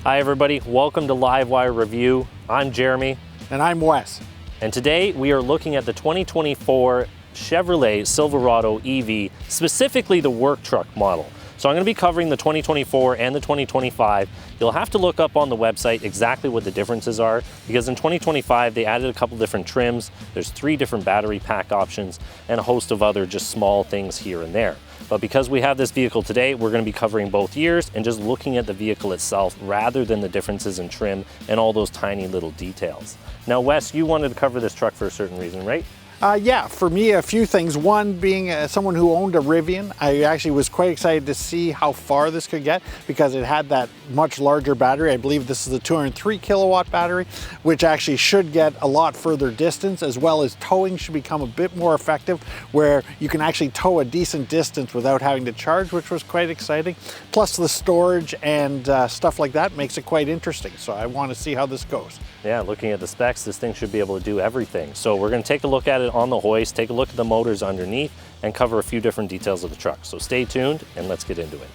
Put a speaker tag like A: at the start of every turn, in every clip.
A: Hi everybody, welcome to Livewire Review. I'm Jeremy.
B: And I'm Wes.
A: And today we are looking at the 2024 Chevrolet Silverado EV, specifically the work truck model. So I'm going to be covering the 2024 and the 2025. You'll have to look up on the website exactly what the differences are, because in 2025 they added a couple different trims. There's 3 different battery pack options and a host of other just small things here and there. But because we have this vehicle today, we're going to be covering both years and just looking at the vehicle itself rather than the differences in trim and all those tiny little details. Now Wes, you wanted to cover this truck for a certain reason, right?
B: Yeah, for me, a few things. One, being someone who owned a Rivian, I actually was quite excited to see how far this could get because it had that much larger battery. I believe this is a 203 kilowatt battery, which actually should get a lot further distance, as well as towing should become a bit more effective, where you can actually tow a decent distance without having to charge, which was quite exciting. Plus the storage and stuff like that makes it quite interesting. So I want to see how this goes.
A: Yeah, looking at the specs, this thing should be able to do everything. So we're going to take a look at it on the hoist, take a look at the motors underneath, and cover a few different details of the truck. So stay tuned and let's get into it.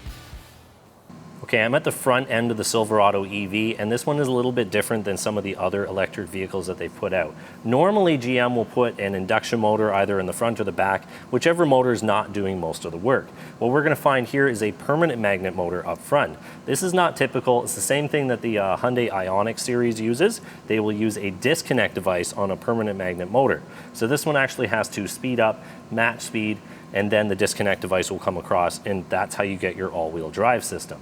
A: Okay, I'm at the front end of the Silverado EV, and this one is a little bit different than some of the other electric vehicles that they've put out. Normally, GM will put an induction motor either in the front or the back, whichever motor is not doing most of the work. What we're going to find here is a permanent magnet motor up front. This is not typical. It's the same thing that the Hyundai Ioniq series uses. They will use a disconnect device on a permanent magnet motor. So this one actually has to speed up, match speed, and then the disconnect device will come across, and that's how you get your all-wheel drive system.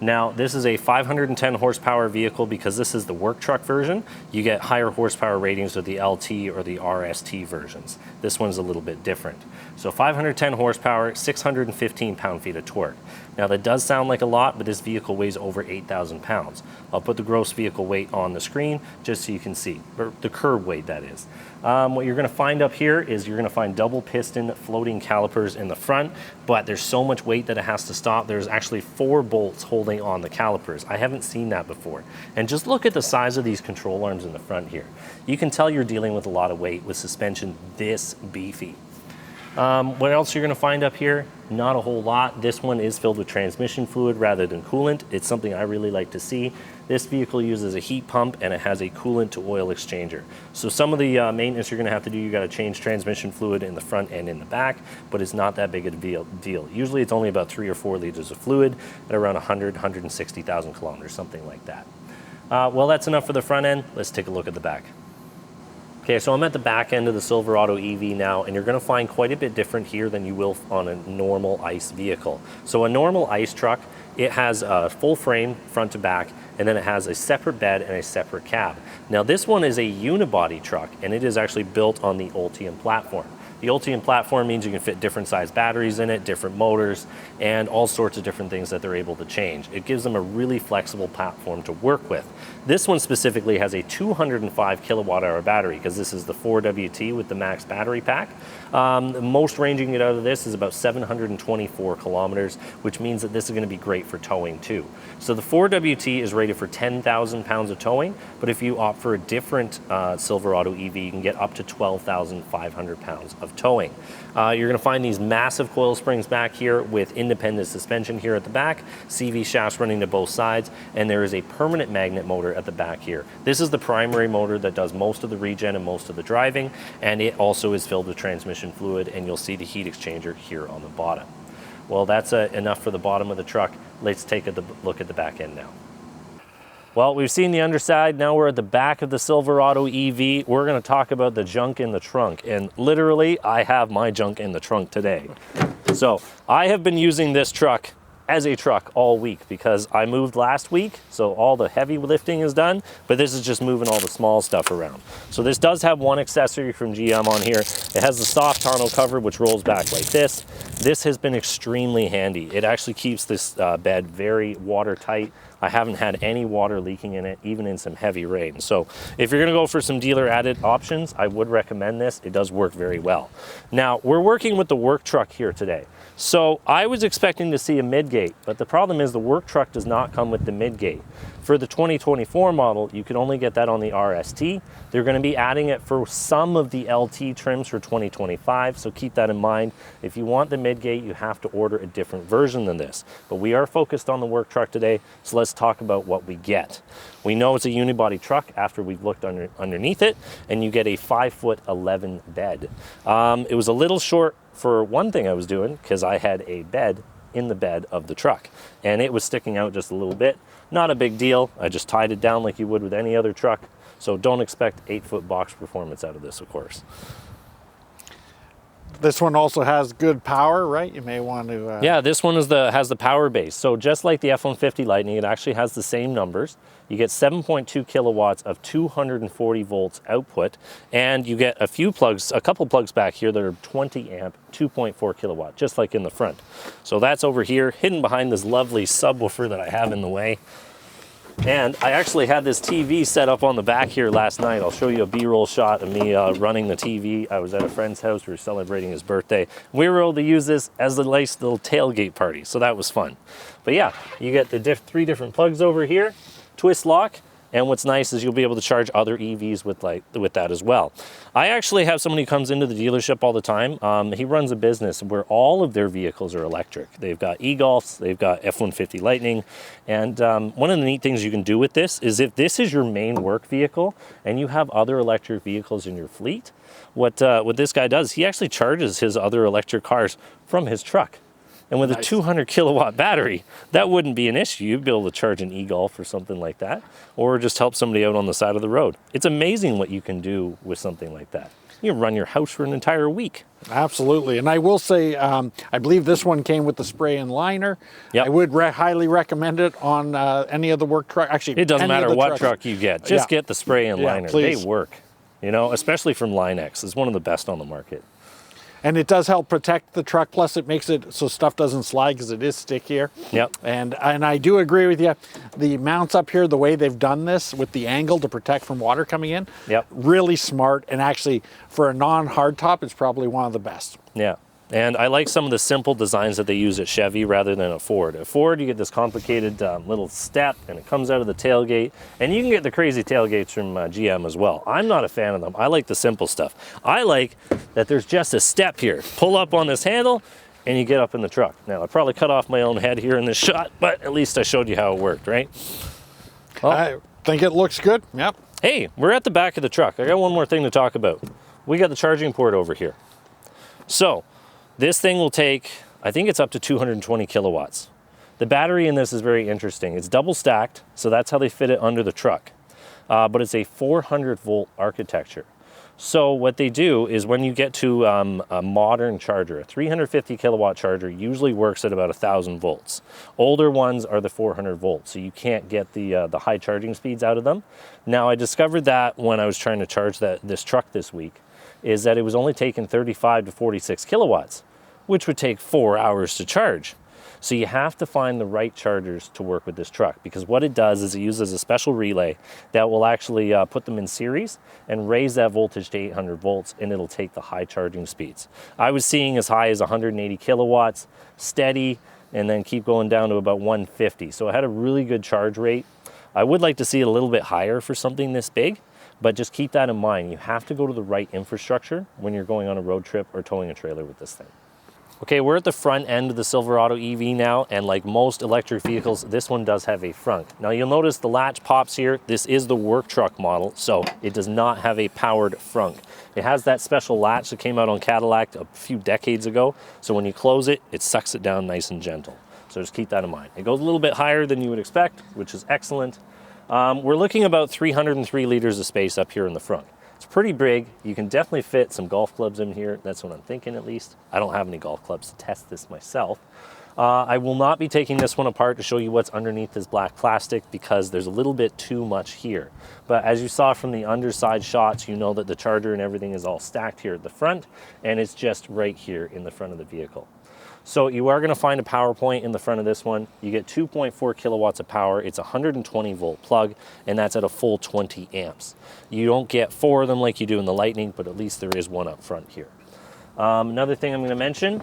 A: Now, this is a 510 horsepower vehicle because this is the work truck version. You get higher horsepower ratings with the LT or the RST versions. This one's a little bit different. So 510 horsepower, 615 pound-feet of torque. Now that does sound like a lot, but this vehicle weighs over 8,000 pounds. I'll put the gross vehicle weight on the screen just so you can see, or the curb weight that is. What you're going to find up here is you're going to find double piston floating calipers in the front, but there's so much weight that it has to stop. There's actually 4 bolts holding on the calipers. I haven't seen that before. And just look at the size of these control arms in the front here. You can tell you're dealing with a lot of weight with suspension this beefy. What else you're going to find up here? Not a whole lot. This one is filled with transmission fluid rather than coolant. It's something I really like to see. This vehicle uses a heat pump and it has a coolant to oil exchanger. So some of the maintenance you're going to have to do, you got to change transmission fluid in the front and in the back, but it's not that big a deal. Usually it's only about 3 or 4 liters of fluid at around 160,000 kilometers, something like that. Well, that's enough for the front end. Let's take a look at the back. Okay, so I'm at the back end of the Silverado EV now, and you're going to find quite a bit different here than you will on a normal ICE vehicle. So a normal ICE truck, it has a full frame front to back, and then it has a separate bed and a separate cab. Now this one is a unibody truck, and it is actually built on the Ultium platform. The Ultium platform means you can fit different size batteries in it, different motors, and all sorts of different things that they're able to change. It gives them a really flexible platform to work with. This one specifically has a 205 kilowatt hour battery because this is the 4WT with the max battery pack. The most range you can get out of this is about 724 kilometers, which means that this is going to be great for towing too. So the 4WT is rated for 10,000 pounds of towing, but if you opt for a different Silverado EV, you can get up to 12,500 pounds of towing. You're going to find these massive coil springs back here with independent suspension here at the back, CV shafts running to both sides, and there is a permanent magnet motor at the back here. This is the primary motor that does most of the regen and most of the driving, and it also is filled with transmission fluid, and you'll see the heat exchanger here on the bottom. Well, that's enough for the bottom of the truck. Let's take a look at the back end now. Well, we've seen the underside. Now we're at the back of the Silverado EV. We're going to talk about the junk in the trunk. And literally, I have my junk in the trunk today. So I have been using this truck as a truck all week because I moved last week, so all the heavy lifting is done, but this is just moving all the small stuff around. So this does have one accessory from GM on here. It has the soft tonneau cover, which rolls back like this. This has been extremely handy. It actually keeps this bed very watertight. I haven't had any water leaking in it, even in some heavy rain. So if you're gonna go for some dealer added options, I would recommend this. It does work very well. Now, we're working with the work truck here today. So I was expecting to see a mid mid-gate, but the problem is the work truck does not come with the mid-gate. For the 2024 model, you can only get that on the RST. They're going to be adding it for some of the LT trims for 2025, so keep that in mind. If you want the mid-gate, you have to order a different version than this. But we are focused on the work truck today, so let's talk about what we get. We know it's a unibody truck after we've looked underneath it, and you get a 5'11" bed. It was a little short for one thing I was doing, because I had a bed in the bed of the truck, and it was sticking out just a little bit. Not a big deal. I just tied it down like you would with any other truck. So don't expect 8-foot box performance out of this, of course.
B: This one also has good power, right? You may want to...
A: Yeah, this one has the power base. So just like the F-150 Lightning, it actually has the same numbers. You get 7.2 kilowatts of 240 volts output, and you get a couple plugs back here that are 20 amp, 2.4 kilowatt, just like in the front. So that's over here, hidden behind this lovely subwoofer that I have in the way. And I actually had this TV set up on the back here last night. I'll show you a B-roll shot of me running the TV. I was at a friend's house. We were celebrating his birthday. We were able to use this as a nice little tailgate party, so that was fun. But yeah, you get the 3 different plugs over here, twist lock, and what's nice is you'll be able to charge other EVs with that as well. I actually have somebody who comes into the dealership all the time. He runs a business where all of their vehicles are electric. They've got e-Golfs, they've got F-150 Lightning, and one of the neat things you can do with this is if this is your main work vehicle and you have other electric vehicles in your fleet, what this guy does, he actually charges his other electric cars from his truck. And with a 200 kilowatt battery, that wouldn't be an issue. You'd be able to charge an e-Golf or something like that, or just help somebody out on the side of the road. It's amazing what you can do with something like that. You can run your house for an entire week.
B: Absolutely. And I will say, I believe this one came with the spray and liner. Yep. I would highly recommend it on any of the work truck. Actually,
A: it doesn't matter what truck you get. Just get the spray and liner.
B: Please.
A: They work, especially from Line-X. It's one of the best on the market.
B: And it does help protect the truck. Plus, it makes it so stuff doesn't slide because it is stickier.
A: Yep.
B: And I do agree with you. The mounts up here, the way they've done this with the angle to protect from water coming in, really smart. And actually, for a non-hardtop, it's probably one of the best.
A: Yeah. And I like some of the simple designs that they use at Chevy rather than a Ford. At Ford, you get this complicated little step, and it comes out of the tailgate. And you can get the crazy tailgates from GM as well. I'm not a fan of them. I like the simple stuff. I like that there's just a step here. Pull up on this handle, and you get up in the truck. Now, I probably cut off my own head here in this shot, but at least I showed you how it worked, right? Well,
B: I think it looks good. Yep.
A: Hey, we're at the back of the truck. I got one more thing to talk about. We got the charging port over here. So, this thing will take, I think it's up to 220 kilowatts. The battery in this is very interesting. It's double stacked, so that's how they fit it under the truck. But it's a 400 volt architecture. So what they do is when you get to a modern charger, a 350 kilowatt charger usually works at about 1,000 volts. Older ones are the 400 volts, so you can't get the high charging speeds out of them. Now I discovered that when I was trying to charge this truck this week, is that it was only taking 35 to 46 kilowatts, which would take 4 hours to charge. So you have to find the right chargers to work with this truck, because what it does is it uses a special relay that will actually put them in series and raise that voltage to 800 volts, and it'll take the high charging speeds. I was seeing as high as 180 kilowatts, steady, and then keep going down to about 150. So it had a really good charge rate. I would like to see it a little bit higher for something this big, but just keep that in mind. You have to go to the right infrastructure when you're going on a road trip or towing a trailer with this thing. Okay, we're at the front end of the Silverado EV now, and like most electric vehicles, this one does have a frunk. Now you'll notice the latch pops here. This is the work truck model, so it does not have a powered frunk. It has that special latch that came out on Cadillac a few decades ago, so when you close it, it sucks it down nice and gentle. So just keep that in mind. It goes a little bit higher than you would expect, which is excellent. We're looking about 303 liters of space up here in the front. It's pretty big. You can definitely fit some golf clubs in here. That's what I'm thinking, at least. I don't have any golf clubs to test this myself. I will not be taking this one apart to show you what's underneath this black plastic because there's a little bit too much here. But as you saw from the underside shots, you know that the charger and everything is all stacked here at the front, and it's just right here in the front of the vehicle. So you are going to find a power point in the front of this one. You get 2.4 kilowatts of power. It's a 120 volt plug, and that's at a full 20 amps. You don't get 4 of them like you do in the Lightning, but at least there is one up front here. Another thing I'm going to mention,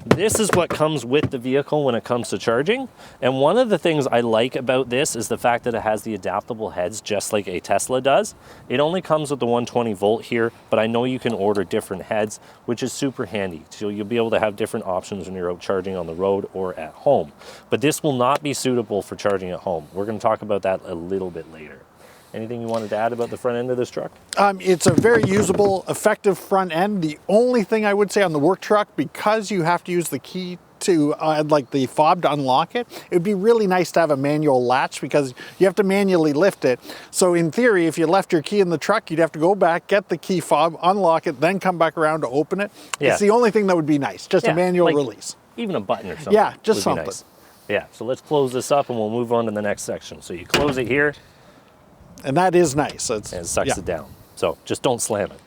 A: this is what comes with the vehicle when it comes to charging. And one of the things I like about this is the fact that it has the adaptable heads just like a Tesla does. It only comes with the 120 volt here, but I know you can order different heads, which is super handy. So you'll be able to have different options when you're out charging on the road or at home. But this will not be suitable for charging at home. We're going to talk about that a little bit later. Anything you wanted to add about the front end of this truck?
B: It's a very usable, effective front end. The only thing I would say on the work truck, because you have to use the key to, like the fob to unlock it, it would be really nice to have a manual latch because you have to manually lift it. So in theory, if you left your key in the truck, you'd have to go back, get the key fob, unlock it, then come back around to open it. Yeah. It's the only thing that would be nice, just a manual release.
A: Even a button or something.
B: Yeah, just something.
A: Nice. Yeah, so let's close this up and we'll move on to the next section. So you close it here.
B: And that is nice.
A: And it sucks it down. So just don't slam it.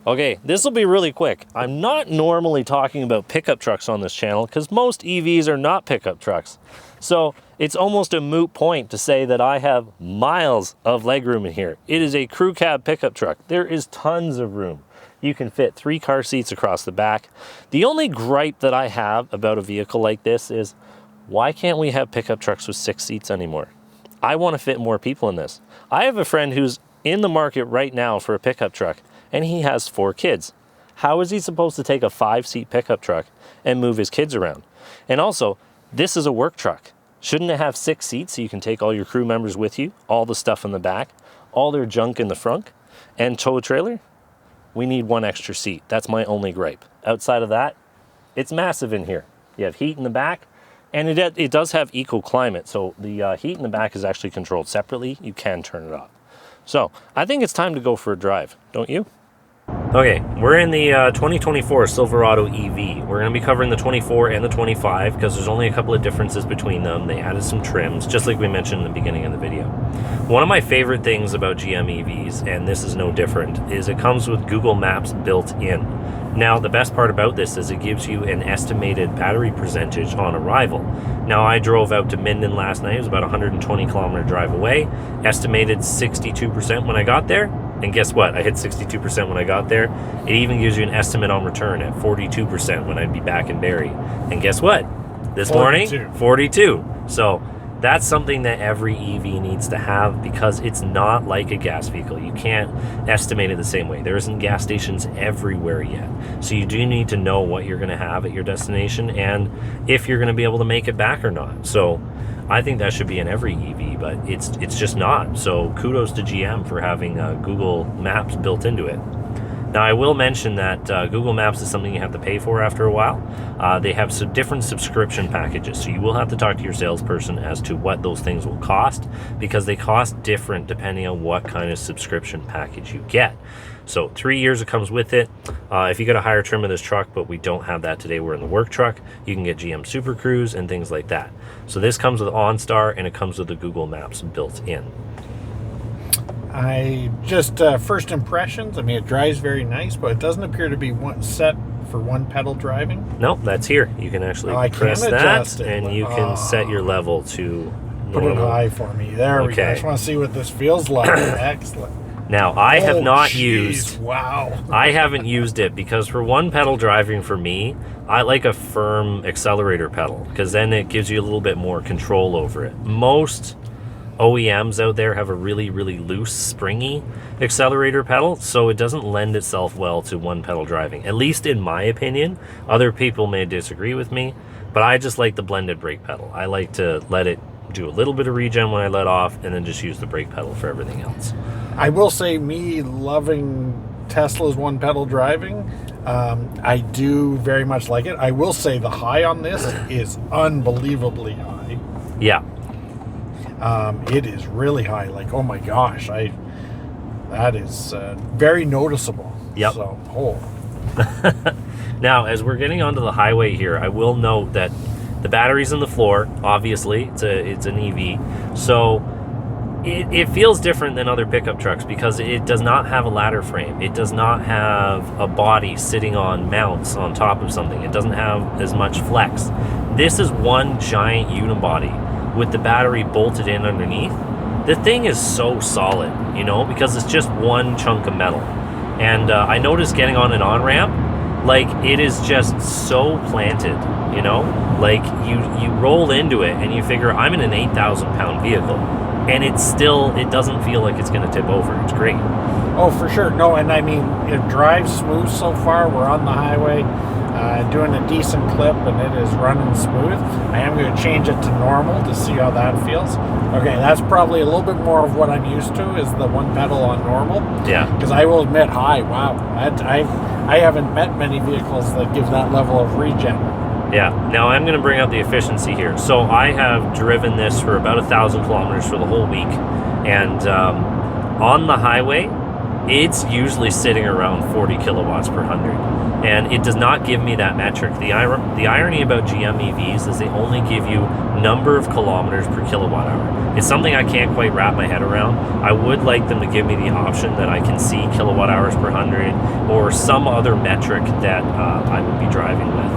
A: Okay, this will be really quick. I'm not normally talking about pickup trucks on this channel because most EVs are not pickup trucks. So it's almost a moot point to say that I have miles of legroom in here. It is a crew cab pickup truck. There is tons of room. You can fit 3 car seats across the back. The only gripe that I have about a vehicle like this is, why can't we have pickup trucks with 6 seats anymore? I want to fit more people in this. I have a friend who's in the market right now for a pickup truck, and he has 4 kids. How is he supposed to take a 5-seat pickup truck and move his kids around? And also, this is a work truck. Shouldn't it have 6 seats so you can take all your crew members with you, all the stuff in the back, all their junk in the front, and tow a trailer? We need 1 extra seat. That's my only gripe. Outside of that, it's massive in here. You have heat in the back. And it does have eco climate, so the heat in the back is actually controlled separately. You can turn it off. So I think it's time to go for a drive, don't you? Okay, we're in the 2024 Silverado EV. We're going to be covering the 24 and the 25 because there's only a couple of differences between them. They added some trims, just like we mentioned in the beginning of the video. One of my favorite things about GM EVs, and this is no different, is it comes with Google Maps built in. Now, the best part about this is it gives you an estimated battery percentage on arrival. Now, I drove out to Minden last night. It was about a 120-kilometer drive away. Estimated 62% when I got there. And guess what? I hit 62% when I got there. It even gives you an estimate on return at 42% when I'd be back in Barrie. And guess what? This morning, 42. So that's something that every EV needs to have because it's not like a gas vehicle. You can't estimate it the same way. There isn't gas stations everywhere yet. So you do need to know what you're going to have at your destination and if you're going to be able to make it back or not. So I think that should be in every EV, but it's just not. So kudos to GM for having Google Maps built into it. Now, I will mention that Google Maps is something you have to pay for after a while. They have some different subscription packages, so you will have to talk to your salesperson as to what those things will cost because they cost different depending on what kind of subscription package you get. So 3 years it comes with it. If you get a higher trim of this truck, but we don't have that today, we're in the work truck, you can get GM Super Cruise and things like that. So this comes with OnStar and it comes with the Google Maps built in.
B: I just first impressions. I mean, it drives very nice, but it doesn't appear to be set for 1 pedal driving.
A: No, that's here. You can actually press that, and you can set your level to
B: put it high for me. There we go. I just want to see what this feels like. Excellent.
A: Now, I have not used.
B: Wow.
A: I haven't used it because for 1 pedal driving for me, I like a firm accelerator pedal because then it gives you a little bit more control over it. Most OEMs out there have a really, really loose, springy accelerator pedal, so it doesn't lend itself well to 1 pedal driving, at least in my opinion. Other people may disagree with me, but I just like the blended brake pedal. I like to let it do a little bit of regen when I let off and then just use the brake pedal for everything else.
B: I will say, me loving Tesla's 1 pedal driving, I do very much like it. I will say the high on this is unbelievably high.
A: Yeah.
B: It is really high. Like, oh my gosh, that is very noticeable.
A: Yep.
B: So,
A: Now, as we're getting onto the highway here, I will note that the battery's in the floor. Obviously, it's an EV, so it feels different than other pickup trucks because it does not have a ladder frame. It does not have a body sitting on mounts on top of something. It doesn't have as much flex. This is one giant unibody with the battery bolted in underneath. The thing is so solid, you know, because it's just one chunk of metal. And I noticed getting on an on-ramp, Like, it is just so planted, you know? Like, you roll into it and you figure, I'm in an 8,000 pound vehicle, and it doesn't feel like it's going to tip over. It's great.
B: Oh, for sure. No, and I mean, it drives smooth so far. We're on the highway, doing a decent clip, and it is running smooth. I am going to change it to normal to see how that feels. Okay, that's probably a little bit more of what I'm used to, is the one pedal on normal.
A: Yeah.
B: Because I will admit, wow, I haven't met many vehicles that give that level of regen.
A: Yeah. Now I'm going to bring up the efficiency here. So I have driven this for about 1,000 kilometers for the whole week, and on the highway, it's usually sitting around 40 kilowatts per 100, and it does not give me that metric. The irony about GM EVs is they only give you number of kilometers per kilowatt hour. It's something I can't quite wrap my head around. I would like them to give me the option that I can see kilowatt hours per 100 or some other metric that I would be driving with.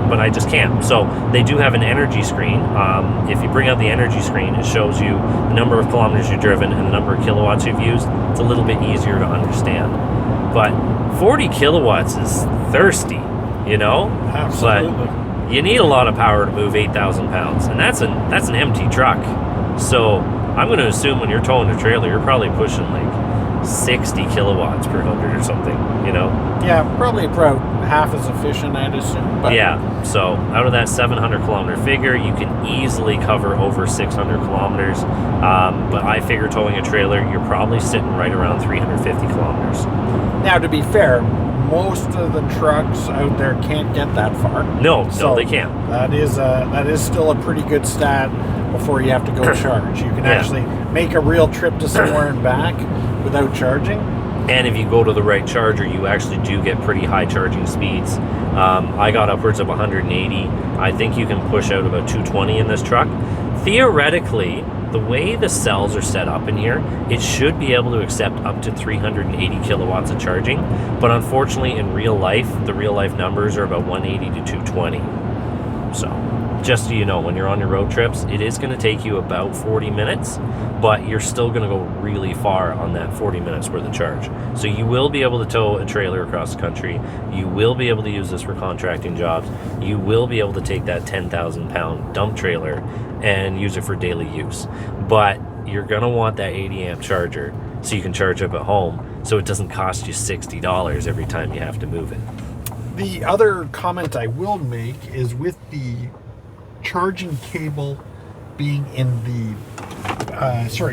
A: But I just can't. So they do have an energy screen. If you bring up the energy screen, it shows you the number of kilometers you've driven and the number of kilowatts you've used. It's a little bit easier to understand. But 40 kilowatts is thirsty, you know?
B: Absolutely.
A: But you need a lot of power to move 8,000 pounds, and that's an empty truck. So I'm going to assume when you're towing a trailer, you're probably pushing like 60 kilowatts per 100 or something, you know?
B: Yeah, probably about half as efficient, I'd assume. But
A: yeah, so out of that 700 kilometer figure, you can easily cover over 600 kilometers. But I figure towing a trailer, you're probably sitting right around 350 kilometers.
B: Now, to be fair, most of the trucks out there can't get that far.
A: No,
B: So
A: they can't.
B: That is still a pretty good stat before you have to go charge. You can actually make a real trip to somewhere and back without charging.
A: And if you go to the right charger, you actually do get pretty high charging speeds. I got upwards of 180. I think you can push out about 220 in this truck. Theoretically, the way the cells are set up in here, it should be able to accept up to 380 kilowatts of charging. But unfortunately, in real life, the real life numbers are about 180 to 220. So just so you know, when you're on your road trips, it is going to take you about 40 minutes, but you're still going to go really far on that 40 minutes worth of charge. So you will be able to tow a trailer across the country. You will be able to use this for contracting jobs. You will be able to take that 10,000 pound dump trailer and use it for daily use. But you're going to want that 80 amp charger so you can charge up at home, so it doesn't cost you $60 every time you have to move it.
B: The other comment I will make is with the charging cable being in the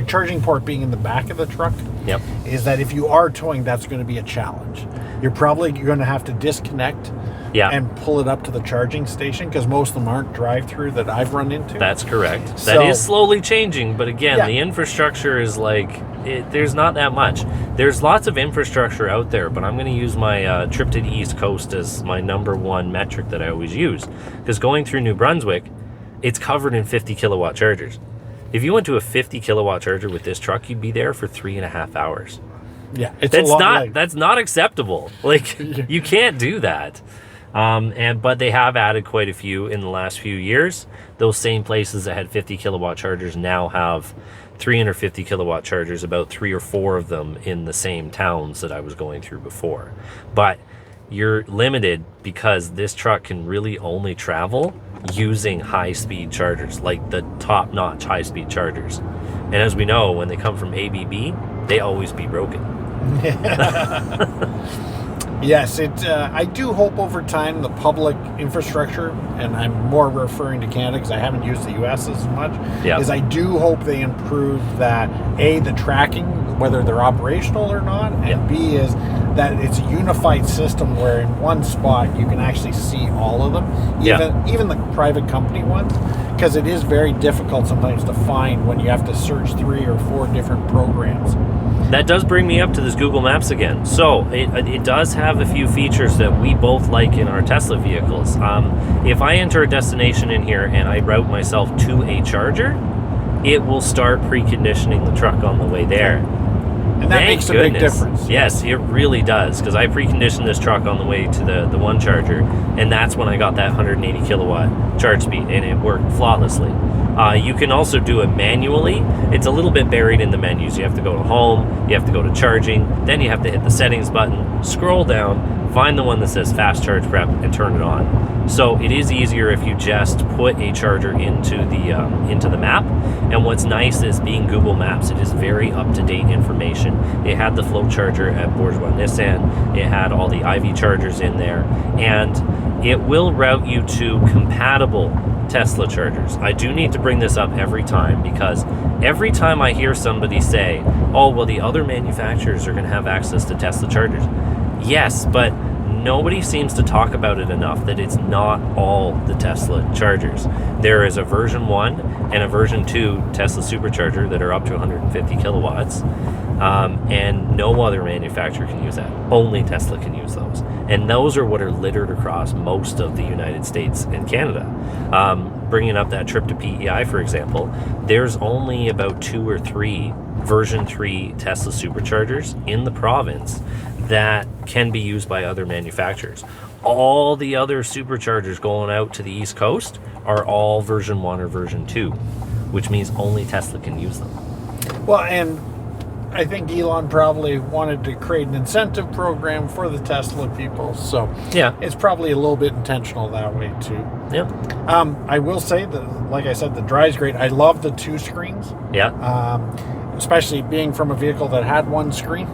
B: charging port being in the back of the truck.
A: Yep.
B: Is that if you are towing, that's going to be a challenge. You're probably going to have to disconnect and pull it up to the charging station, because most of them aren't drive-through that I've run into.
A: That's correct. That is slowly changing, but again, the infrastructure is there's not that much. There's lots of infrastructure out there, but I'm going to use my trip to the East Coast as my number one metric that I always use, because going through New Brunswick, it's covered in 50 kilowatt chargers. If you went to a 50 kilowatt charger with this truck, you'd be there for 3.5 hours.
B: Yeah,
A: that's not acceptable. Like, you can't do that. But they have added quite a few in the last few years. Those same places that had 50 kilowatt chargers now have 350 kilowatt chargers, about 3 or 4 of them in the same towns that I was going through before. But you're limited because this truck can really only travel using high-speed chargers, like the top-notch high-speed chargers. And as we know, when they come from ABB, they always be broken.
B: Yes, I do hope over time the public infrastructure, and I'm more referring to Canada because I haven't used the US as much, is I do hope they improve that, A, the tracking, whether they're operational or not, and B, is that it's a unified system where in one spot you can actually see all of them, even the private company ones, because it is very difficult sometimes to find when you have to search 3 or 4 different programs.
A: That does bring me up to this Google Maps again. So it does have a few features that we both like in our Tesla vehicles. If I enter a destination in here and I route myself to a charger, it will start preconditioning the truck on the way there.
B: And that makes a big difference.
A: Yes, it really does, because I preconditioned this truck on the way to the one charger, and that's when I got that 180 kilowatt charge speed, and it worked flawlessly. You can also do it manually. It's a little bit buried in the menus. You have to go to home, you have to go to charging, then you have to hit the settings button, scroll down, find the one that says fast charge prep and turn it on. So it is easier if you just put a charger into the map. And what's nice is being Google Maps, it is very up-to-date information. It had the float charger at Bourgeois Nissan. It had all the IV chargers in there, and it will route you to compatible Tesla chargers. I do need to bring this up every time, because every time I hear somebody say, oh, well, the other manufacturers are going to have access to Tesla chargers. Yes, but nobody seems to talk about it enough that it's not all the Tesla chargers. There is a version 1 and a version 2 Tesla supercharger that are up to 150 kilowatts, and no other manufacturer can use that. Only Tesla can use those. And those are what are littered across most of the United States and Canada. Bringing up that trip to PEI, for example, there's only about 2 or 3 version 3 Tesla superchargers in the province that can be used by other manufacturers. All the other superchargers going out to the East Coast are all version 1 or version 2, which means only Tesla can use them.
B: Well, and I think Elon probably wanted to create an incentive program for the Tesla people, so
A: yeah,
B: it's probably a little bit intentional that way too.
A: Yeah.
B: I will say that, like I said, the drive's great. I love the 2 screens.
A: Yeah.
B: Especially being from a vehicle that had 1 screen.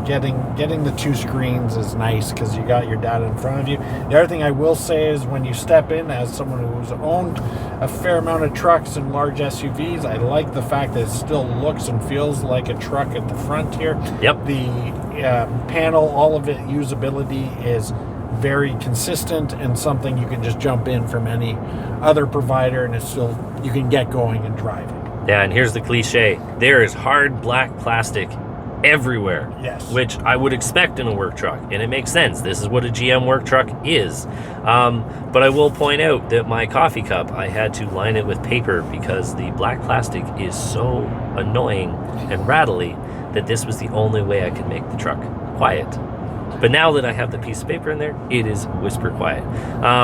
B: Getting the 2 screens is nice because you got your data in front of you. The other thing I will say is when you step in, as someone who's owned a fair amount of trucks and large SUVs, I like the fact that it still looks and feels like a truck at the front here.
A: Yep.
B: The panel, all of it, usability is very consistent and something you can just jump in from any other provider, and it's still, you can get going and drive it.
A: Yeah, and here's the cliche. There is hard black plastic everywhere.
B: Yes.
A: Which I would expect in a work truck, and it makes sense. This is what a GM work truck is. But I will point out that my coffee cup, I had to line it with paper because the black plastic is so annoying and rattly that this was the only way I could make the truck quiet. But now that I have the piece of paper in there, it is whisper quiet.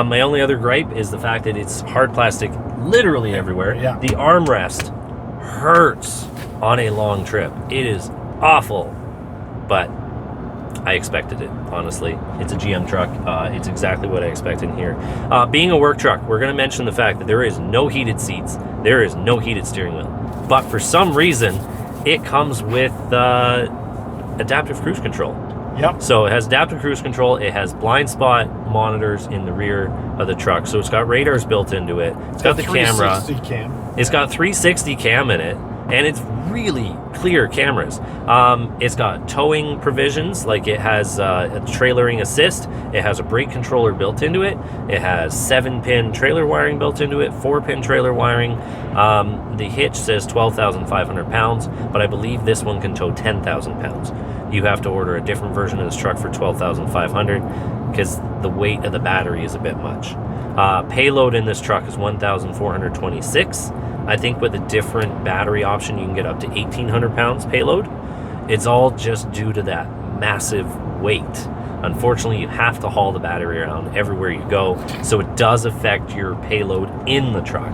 A: My only other gripe is the fact that it's hard plastic literally everywhere.
B: Yeah.
A: The armrest hurts on a long trip. It is awful, but I expected it, honestly. It's a GM truck. It's exactly what I expected here. Being a work truck, we're going to mention the fact that there is no heated seats. There is no heated steering wheel. But for some reason, it comes with adaptive cruise control.
B: Yep.
A: So it has adaptive cruise control. It has blind spot monitors in the rear of the truck. So it's got radars built into it. It's got the camera.
B: 360 cam.
A: It's got 360 cam in it, and it's really clear cameras. It's got towing provisions, like it has a trailering assist. It has a brake controller built into it. It has 7-pin trailer wiring built into it, 4-pin trailer wiring. The hitch says 12,500 pounds, but I believe this one can tow 10,000 pounds. You have to order a different version of this truck for 12,500 because the weight of the battery is a bit much. Payload in this truck is 1,426. I think with a different battery option, you can get up to 1,800 pounds payload. It's all just due to that massive weight. Unfortunately, you have to haul the battery around everywhere you go, so it does affect your payload in the truck.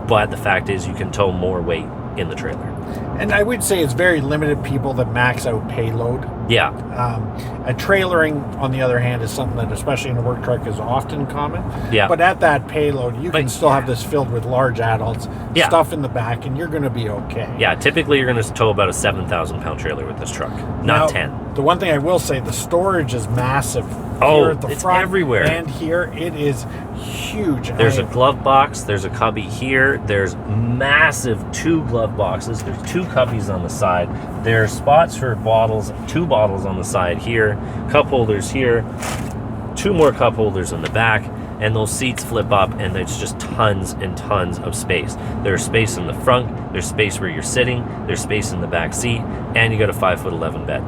A: But the fact is, you can tow more weight in the trailer.
B: And I would say it's very limited people that max out payload.
A: Yeah.
B: A trailering, on the other hand, is something that, especially in a work truck, is often common.
A: Yeah.
B: But at that payload, you can still have this filled with large adults, stuff in the back, and you're going to be okay.
A: Yeah, typically you're going to tow about a 7,000-pound trailer with this truck, not 10.
B: The one thing I will say, the storage is massive.
A: Oh,
B: here at the
A: it's
B: front
A: everywhere.
B: And here, it is huge.
A: There's a glove box. There's a cubby here. There's massive 2 glove boxes. There's 2 cubbies on the side. There's spots for bottles, 2 bottles on the side here, cup holders here, 2 more cup holders in the back, and those seats flip up, and there's just tons and tons of space. There's space in the front. There's space where you're sitting. There's space in the back seat, and you got a 5'11" bed.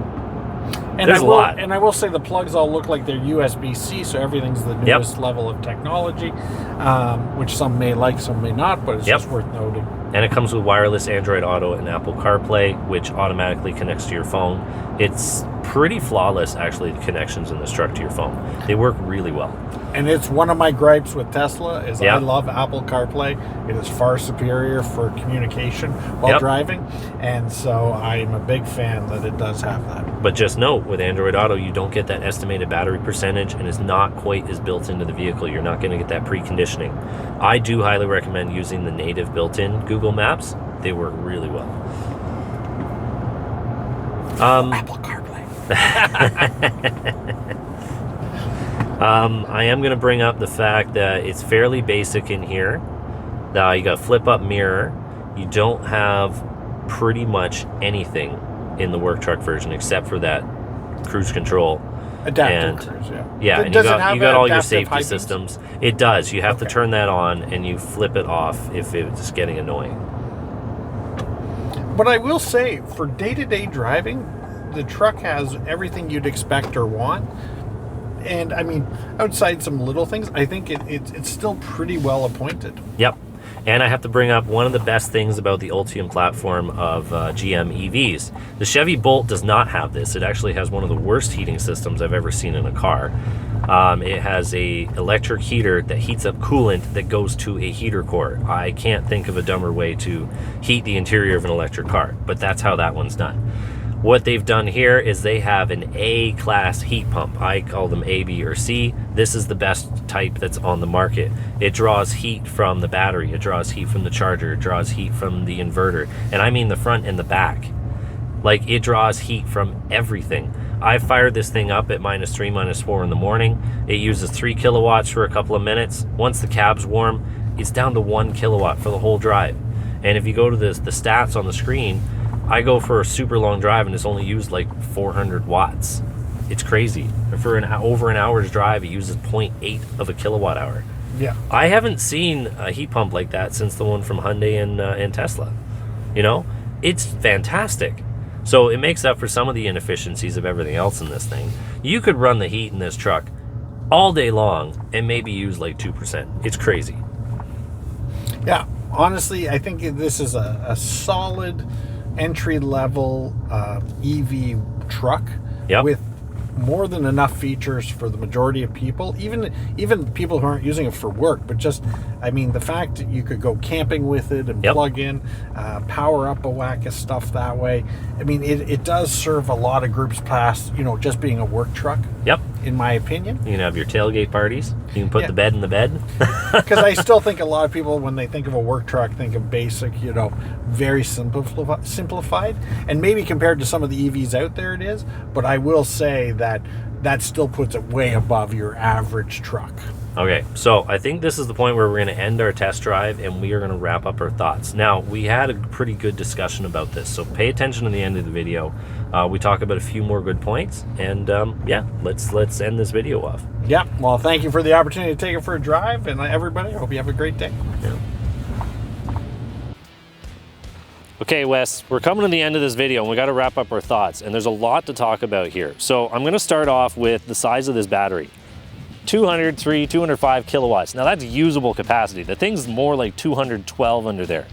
B: And
A: there's a lot.
B: And I will say the plugs all look like they're USB-C, so everything's the newest level of technology, which some may like, some may not, but it's just worth noting.
A: And it comes with wireless Android Auto and Apple CarPlay, which automatically connects to your phone. It's pretty flawless, actually, the connections in this truck to your phone. They work really well.
B: And it's one of my gripes with Tesla is
A: Yep.
B: I love Apple CarPlay. It is far superior for communication while
A: Yep.
B: driving. And so I'm a big fan that it does have that.
A: But just note, with Android Auto, you don't get that estimated battery percentage, and it's not quite as built into the vehicle. You're not going to get that preconditioning. I do highly recommend using the native built-in Google Maps. They work really well.
B: Apple CarPlay.
A: I am going to bring up the fact that it's fairly basic in here. Now, you got flip-up mirror. You don't have pretty much anything in the work truck version except for that cruise control.
B: Adaptive cruise, yeah.
A: Yeah, and
B: Does
A: you
B: it have
A: got all your
B: adaptive
A: safety
B: high beams?
A: systems. It does. You have to
B: Okay.
A: turn that on, and you flip it off if it's getting annoying.
B: But I will say, for day-to-day driving, the truck has everything you'd expect or want. And I mean, outside some little things, I think it's still pretty well appointed.
A: Yep. And I have to bring up one of the best things about the Ultium platform of GM EVs. The Chevy Bolt does not have this. It actually has one of the worst heating systems I've ever seen in a car. It has a electric heater that heats up coolant that goes to a heater core. I can't think of a dumber way to heat the interior of an electric car, but that's how that one's done. What they've done here is they have an A-class heat pump. I call them A, B, or C. This is the best type that's on the market. It draws heat from the battery. It draws heat from the charger. It draws heat from the inverter. And I mean the front and the back. Like, it draws heat from everything. I fired this thing up at -3, -4 in the morning. It uses 3 kilowatts for a couple of minutes. Once the cab's warm, it's down to 1 kilowatt for the whole drive. And if you go to the stats on the screen, I go for a super long drive and it's only used like 400 watts. It's crazy. For over an hour's drive, it uses 0.8 of a kilowatt hour.
B: Yeah.
A: I haven't seen a heat pump like that since the one from Hyundai and Tesla. You know, it's fantastic. So it makes up for some of the inefficiencies of everything else in this thing. You could run the heat in this truck all day long and maybe use like 2%. It's crazy.
B: Yeah. Honestly, I think this is a solid entry-level EV truck
A: Yep.
B: with more than enough features for the majority of people, even people who aren't using it for work, but just, I mean, the fact that you could go camping with it and
A: Yep.
B: plug in, power up a whack of stuff that way. I mean, it does serve a lot of groups past, you know, just being a work truck,
A: Yep.
B: in my opinion.
A: You can have your tailgate parties. You can put
B: Yeah.
A: the bed in the bed.
B: Because I still think a lot of people, when they think of a work truck, think of basic, you know, very simplified. And maybe compared to some of the EVs out there it is, but I will say that still puts it way above your average truck.
A: Okay, so I think this is the point where we're going to end our test drive and we are going to wrap up our thoughts. Now, we had a pretty good discussion about this, so pay attention to the end of the video. We talk about a few more good points, and yeah, let's end this video off.
B: Yeah, well, thank you for the opportunity to take it for a drive, and everybody, I hope you have a great day.
A: Yeah. Okay, Wes, we're coming to the end of this video and we got to wrap up our thoughts, and there's a lot to talk about here. So I'm going to start off with the size of this battery. 203, 205 kilowatts. Now that's usable capacity. The thing's more like 212 under there.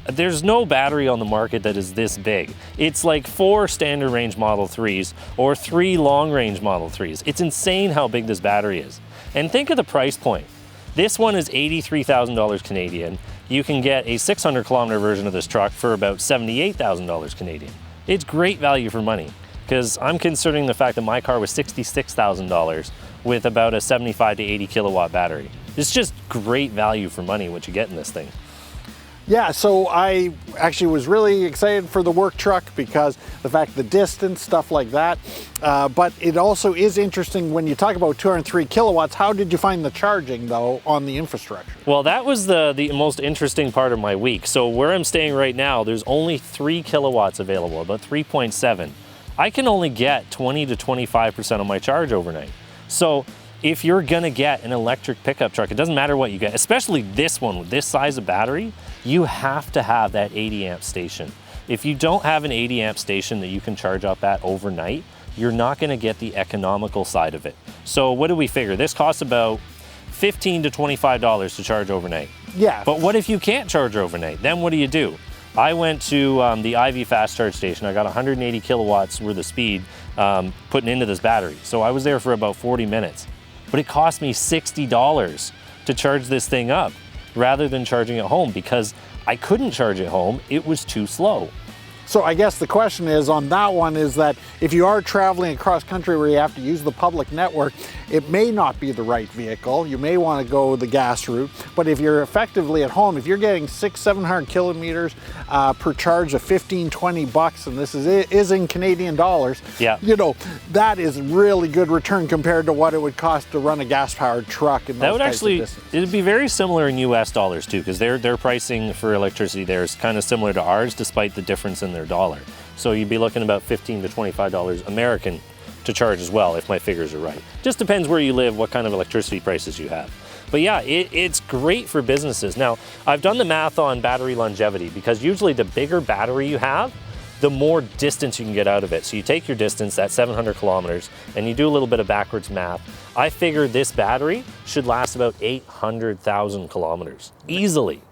A: There's no battery on the market that is this big. It's like 4 standard range Model 3s or 3 long range Model 3s. It's insane how big this battery is. And think of the price point. This one is $83,000 Canadian. You can get a 600 kilometer version of this truck for about $78,000 Canadian. It's great value for money, because I'm considering the fact that my car was $66,000 with about a 75 to 80 kilowatt battery. It's just great value for money what you get in this thing.
B: Yeah, so I actually was really excited for the work truck because the fact the distance, stuff like that. But it also is interesting when you talk about 203 kilowatts, how did you find the charging though on the infrastructure?
A: Well, that was the most interesting part of my week. So where I'm staying right now, there's only 3 kilowatts available, about 3.7. I can only get 20 to 25% of my charge overnight. So if you're gonna get an electric pickup truck, it doesn't matter what you get, especially this one with this size of battery, you have to have that 80 amp station. If you don't have an 80 amp station that you can charge up at overnight, you're not gonna get the economical side of it. So what do we figure? This costs about $15 to $25 to charge overnight.
B: Yeah.
A: But what if you can't charge overnight? Then what do? I went to the IV fast charge station. I got 180 kilowatts worth of speed putting into this battery. So I was there for about 40 minutes, but it cost me $60 to charge this thing up rather than charging it home because I couldn't charge it home. It was too slow.
B: So I guess the question is on that one is that if you are traveling across country where you have to use the public network, it may not be the right vehicle. You may want to go the gas route. But if you're effectively at home, if you're getting 600-700 kilometers per charge of 15-20 bucks, and this is in Canadian dollars,
A: yeah,
B: you know, that is really good return compared to what it would cost to run a gas-powered truck. In those
A: that would
B: types
A: actually,
B: of distances.
A: it'd be very similar in US dollars too, because their pricing for electricity there is kind of similar to ours, despite the difference in their dollar. So you'd be looking about $15 to $25 American to charge as well, if my figures are right. Just depends where you live, what kind of electricity prices you have. But yeah, it's great for businesses. Now, I've done the math on battery longevity because usually the bigger battery you have, the more distance you can get out of it. So you take your distance, that's 700 kilometers, and you do a little bit of backwards math. I figure this battery should last about 800,000 kilometers easily.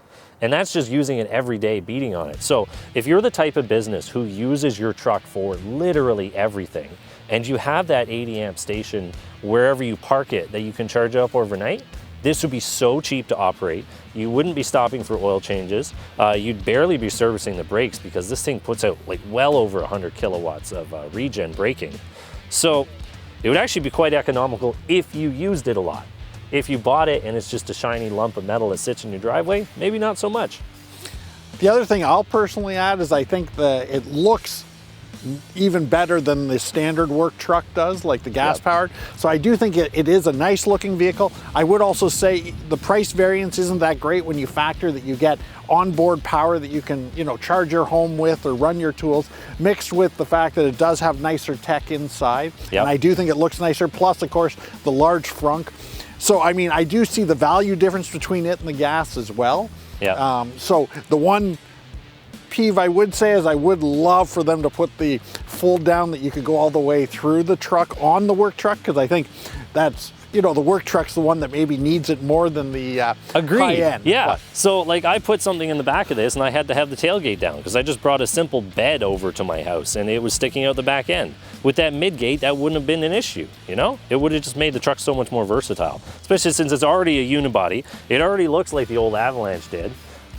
A: And that's just using it every day, beating on it. So if you're the type of business who uses your truck for literally everything, and you have that 80 amp station wherever you park it that you can charge up overnight, this would be so cheap to operate. You wouldn't be stopping for oil changes. You'd barely be servicing the brakes because this thing puts out like well over 100 kilowatts of regen braking. So it would actually be quite economical if you used it a lot. If you bought it and it's just a shiny lump of metal that sits in your driveway, maybe not so much.
B: The other thing I'll personally add is I think that it looks even better than the standard work truck does, like the gas powered. So I do think it is a nice looking vehicle. I would also say the price variance isn't that great when you factor that you get onboard power that you can, you know, charge your home with or run your tools, mixed with the fact that it does have nicer tech inside. And I do think it looks nicer. Plus, of course, the large frunk. So, I mean, I do see the value difference between it and the gas as well.
A: Yeah.
B: So the one peeve I would say is I would love for them to put the fold down that you could go all the way through the truck on the work truck, because I think that's, you know, the work truck's the one that maybe needs it more than the high end.
A: Yeah.
B: But,
A: so like I put something in the back of this and I had to have the tailgate down because I just brought a simple bed over to my house and it was sticking out the back end. With that midgate, that wouldn't have been an issue, you know? It would have just made the truck so much more versatile, especially since it's already a unibody. It already looks like the old Avalanche did.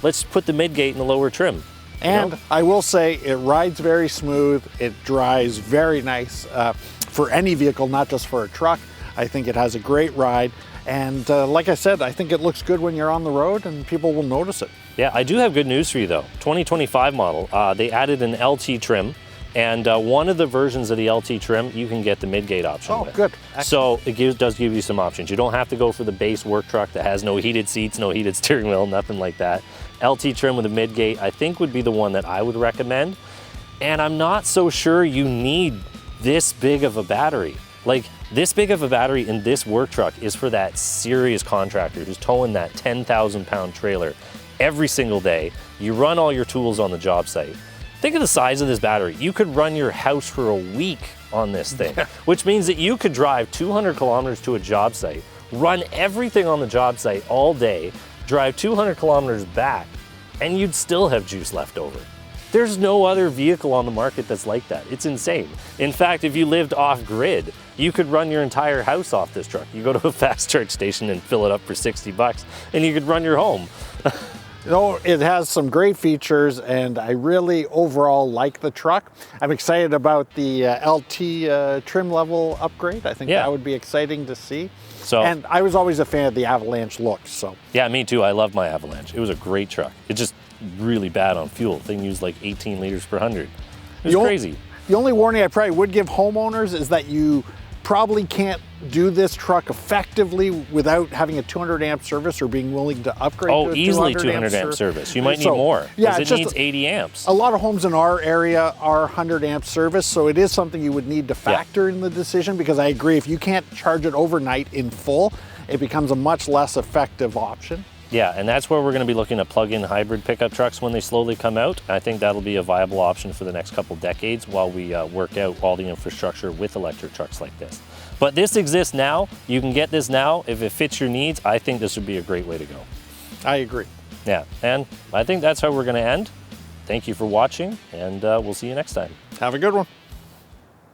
A: Let's put the midgate in the lower trim.
B: And I will say it rides very smooth. It drives very nice for any vehicle, not just for a truck. I think it has a great ride. And like I said, I think it looks good when you're on the road and people will notice it.
A: Yeah, I do have good news for you though. 2025 model, they added an LT trim. And one of the versions of the LT trim, you can get the midgate option with.
B: Good.
A: Excellent. So it does give you some options. You don't have to go for the base work truck that has no heated seats, no heated steering wheel, nothing like that. LT trim with a midgate, I think would be the one that I would recommend. And I'm not so sure you need this big of a battery. Like this big of a battery in this work truck is for that serious contractor who's towing that 10,000 pound trailer every single day. You run all your tools on the job site. Think of the size of this battery. You could run your house for a week on this thing, which means that you could drive 200 kilometers to a job site, run everything on the job site all day, drive 200 kilometers back, and you'd still have juice left over. There's no other vehicle on the market that's like that. It's insane. In fact, if you lived off grid, you could run your entire house off this truck. You go to a fast charge station and fill it up for 60 bucks, and you could run your home.
B: You know, it has some great features and I really overall like the truck. I'm excited about the LT trim level upgrade. I think that would be exciting to see. And I was always a fan of the Avalanche look, so.
A: Yeah, me too. I love my Avalanche. It was a great truck. It's just really bad on fuel. The thing used like 18 liters per 100. It was crazy.
B: The only warning I probably would give homeowners is that you probably can't do this truck effectively without having a 200 amp service or being willing to upgrade to a
A: easily
B: 200
A: amp service. You might need more because it needs 80 amps.
B: A lot of homes in our area are 100 amp service, so it is something you would need to factor in the decision, because I agree, if you can't charge it overnight in full, it becomes a much less effective option.
A: Yeah, and that's where we're going to be looking at plug-in hybrid pickup trucks when they slowly come out. I think that'll be a viable option for the next couple decades while we work out all the infrastructure with electric trucks like this. But this exists now. You can get this now. If it fits your needs, I think this would be a great way to go.
B: I agree.
A: Yeah, and I think that's how we're going to end. Thank you for watching, and we'll see you next time.
B: Have a good one.